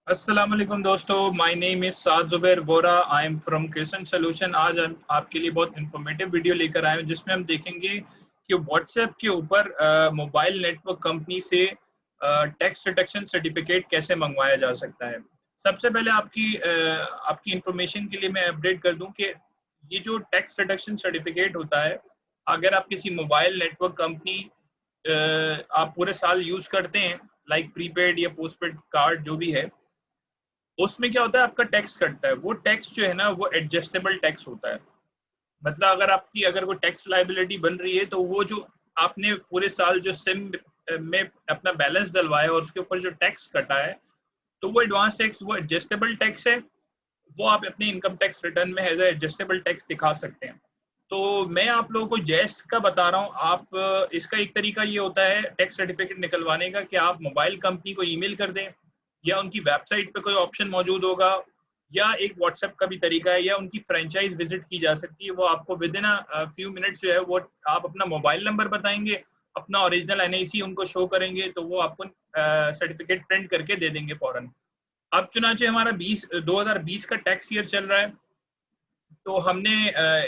अस्सलाम वालेकुम दोस्तों, my name is Saad Zubair Vora. I am from crescent solution. आज हम आपके लिए बहुत इंफॉर्मेटिव वीडियो लेकर आए हैं जिसमें हम देखेंगे कि व्हाट्सएप के ऊपर मोबाइल नेटवर्क कंपनी से टैक्स डिडक्शन सर्टिफिकेट कैसे मंगवाया जा सकता है। सबसे पहले आपकी इंफॉर्मेशन के लिए मैं अपडेट कर दूं कि ये जो टैक्स डिडक्शन सर्टिफिकेट होता है, अगर आप किसी मोबाइल नेटवर्क कंपनी आप पूरे साल यूज करते हैं, लाइक प्रीपेड या पोस्टपेड कार्ड जो भी है, उसमें क्या होता है, आपका टैक्स कटता है। वो टैक्स जो है ना, वो एडजस्टेबल टैक्स होता है। मतलब अगर कोई टैक्स लाइबिलिटी बन रही है तो वो जो आपने पूरे साल जो सिम में अपना बैलेंस डलवाया और उसके ऊपर जो टैक्स कटा है, तो वो एडवांस टैक्स, वो एडजस्टेबल टैक्स है। वो आप अपने इनकम टैक्स रिटर्न में एज एडजस्टेबल टैक्स दिखा सकते हैं। तो मैं आप लोगों को जैस का बता रहा हूँ। आप इसका एक तरीका ये होता है टैक्स सर्टिफिकेट निकलवाने का कि आप मोबाइल कंपनी को ईमेल कर दें, या उनकी वेबसाइट पे कोई ऑप्शन मौजूद होगा, या एक व्हाट्सएप का भी तरीका है, या उनकी फ्रेंचाइज विजिट की जा सकती है। वो आपको विद इन फ्यू मिनट्स जो है वो आप अपना मोबाइल नंबर बताएंगे, अपना ओरिजिनल एनआईसी उनको शो करेंगे, तो वो आपको सर्टिफिकेट प्रिंट करके दे देंगे फौरन। अब चुनाचे हमारा 2020 का टैक्स ईयर चल रहा है, तो हमने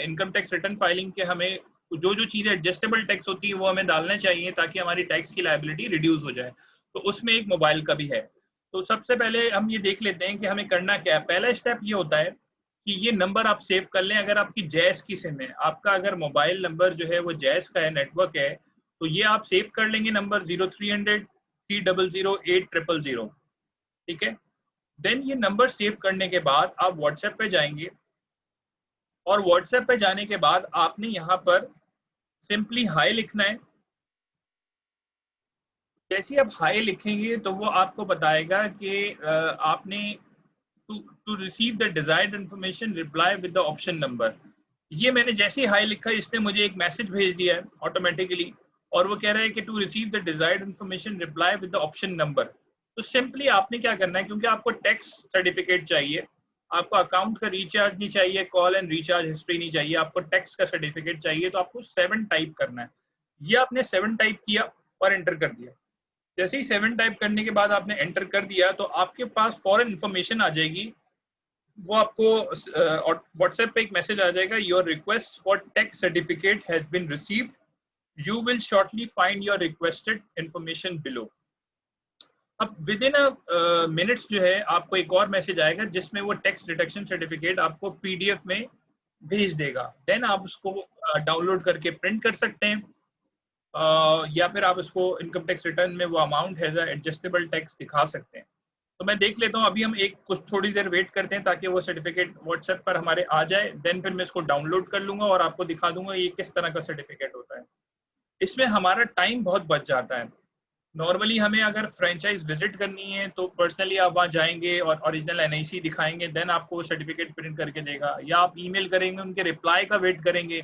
इनकम टैक्स रिटर्न फाइलिंग के हमें जो जो चीज़ें एडजस्टेबल टैक्स होती है वो हमें डालना चाहिए ताकि हमारी टैक्स की लायबिलिटी रिड्यूस हो जाए। तो उसमें एक मोबाइल का भी है। तो सबसे पहले हम ये देख लेते हैं कि हमें करना क्या है। पहला स्टेप ये होता है कि ये नंबर आप सेव कर लें। अगर आपकी जैस की सिम है, आपका अगर मोबाइल नंबर जो है वो जैस का है, नेटवर्क है, तो ये आप सेव कर लेंगे नंबर 0300 300 800। ठीक है। देन ये नंबर सेव करने के बाद आप व्हाट्सएप पे जाएंगे, और व्हाट्सएप पे जाने के बाद आपने यहाँ पर सिंपली हाई लिखना है। जैसे ही आप हाई लिखेंगे तो वो आपको बताएगा कि आपने to receive the desired information reply with the option number. ये मैंने जैसे ही हाई लिखा, इसने मुझे एक मैसेज भेज दिया है ऑटोमेटिकली, और वो कह रहा है कि to receive the desired information reply with the option number. तो सिंपली आपने क्या करना है, क्योंकि आपको टैक्स सर्टिफिकेट चाहिए, आपको अकाउंट का रिचार्ज नहीं चाहिए, कॉल एंड रिचार्ज हिस्ट्री नहीं चाहिए, आपको टैक्स का सर्टिफिकेट चाहिए, तो आपको 7 टाइप करना है। ये आपने 7 टाइप किया और एंटर कर दिया। जैसे ही 7 टाइप करने के बाद आपने एंटर कर दिया तो आपके पास फॉरन इन्फॉर्मेशन आ जाएगी। वो आपको व्हाट्सएप पे एक मैसेज आ जाएगा, your request for tax certificate has been received, you will shortly find your requested information below. अब विद इन मिनट्स जो है आपको एक और मैसेज आएगा जिसमें वो टैक्स डिडक्शन सर्टिफिकेट आपको पीडीएफ में भेज देगा। देन आप उसको डाउनलोड करके प्रिंट कर सकते हैं, या फिर आप इसको इनकम टैक्स रिटर्न में वो अमाउंट है एडजस्टेबल टैक्स दिखा सकते हैं। तो मैं देख लेता हूँ, अभी हम एक कुछ थोड़ी देर वेट करते हैं ताकि वो सर्टिफिकेट व्हाट्सएप पर हमारे आ जाए। देन फिर मैं इसको डाउनलोड कर लूंगा और आपको दिखा दूंगा ये किस तरह का सर्टिफिकेट होता है। इसमें हमारा टाइम बहुत बच जाता है। नॉर्मली हमें अगर फ्रेंचाइज विजिट करनी है तो पर्सनली आप वहाँ जाएंगे और ओरिजिनल एनआईसी दिखाएंगे, देन आपको सर्टिफिकेट प्रिंट करके देगा, या आप ईमेल करेंगे, उनके रिप्लाई का वेट करेंगे,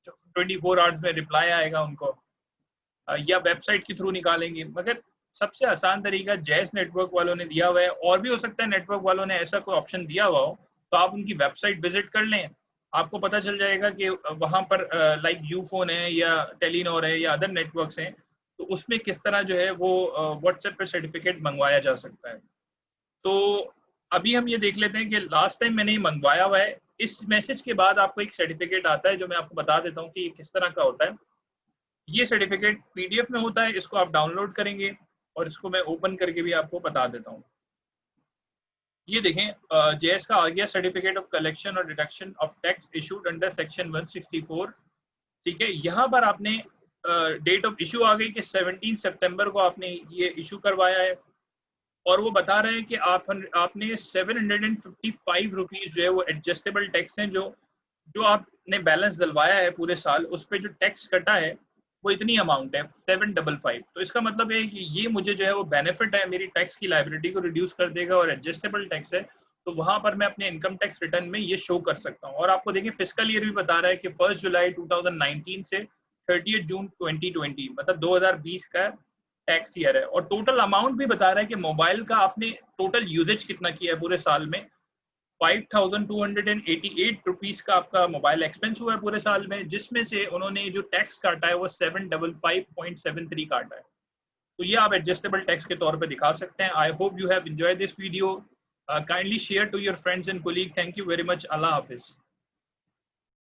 24 आवर्स में रिप्लाई आएगा उनको, या वेबसाइट के थ्रू निकालेंगे। मगर सबसे आसान तरीका जैस नेटवर्क वालों ने दिया हुआ है, और भी हो सकता है नेटवर्क वालों ने ऐसा कोई ऑप्शन दिया हुआ हो, तो आप उनकी वेबसाइट विजिट कर लें। आपको पता चल जाएगा कि वहाँ पर लाइक यूफोन है या टेलीनॉर है या अदर नेटवर्क्स हैं, तो उसमें किस तरह जो है वो व्हाट्सएप पर सर्टिफिकेट मंगवाया जा सकता है। तो अभी हम ये देख लेते हैं कि लास्ट टाइम मैंने ये मंगवाया हुआ है। इस मैसेज के बाद आपको एक सर्टिफिकेट आता है जो मैं आपको बता देता हूँ कि ये किस तरह का होता है। ये सर्टिफिकेट पीडीएफ में होता है, इसको आप डाउनलोड करेंगे, और इसको मैं ओपन करके भी आपको बता देता हूँ। ये देखें, जेएस का आ गया, सर्टिफिकेट ऑफ कलेक्शन और deduction of tax issued under section 164। ठीक है, यहाँ पर आपने डेट ऑफ इशू आ गई कि 17 सितंबर को आपने ये इशू करवाया है, और वो बता रहे हैं कि आपने 755 रुपीज जो है वो एडजस्टेबल टैक्स हैं, जो जो आपने बैलेंस डलवाया है पूरे साल, उस पर जो टैक्स कटा है वो इतनी अमाउंट है 755। तो इसका मतलब है कि ये मुझे जो है वो बेनिफिट है, मेरी टैक्स की लाइबिलिटी को रिड्यूस कर देगा, और एडजस्टेबल टैक्स है तो वहां पर मैं अपने इनकम टैक्स रिटर्न में ये शो कर सकता हूँ। और आपको देखिए फिस्कल ईयर भी बता रहा है कि 1 जुलाई 2019 से 30 जून 2020, मतलब 2020 का टैक्स ईयर है। और टोटल अमाउंट भी बता रहा है कि मोबाइल का आपने टोटल यूजेज कितना किया है पूरे साल में। 5288 का आपका मोबाइल एक्सपेंस हुआ है पूरे साल में, जिसमें से उन्होंने जो टैक्स काटा है वो 755.73 काटा है। तो ये आप एडजस्टेबल टेक्स्ट के तौर पे दिखा सकते हैं। I hope you have enjoyed this video. Kindly share to your friends and colleague. Thank you very much. अल्लाह हाफिज।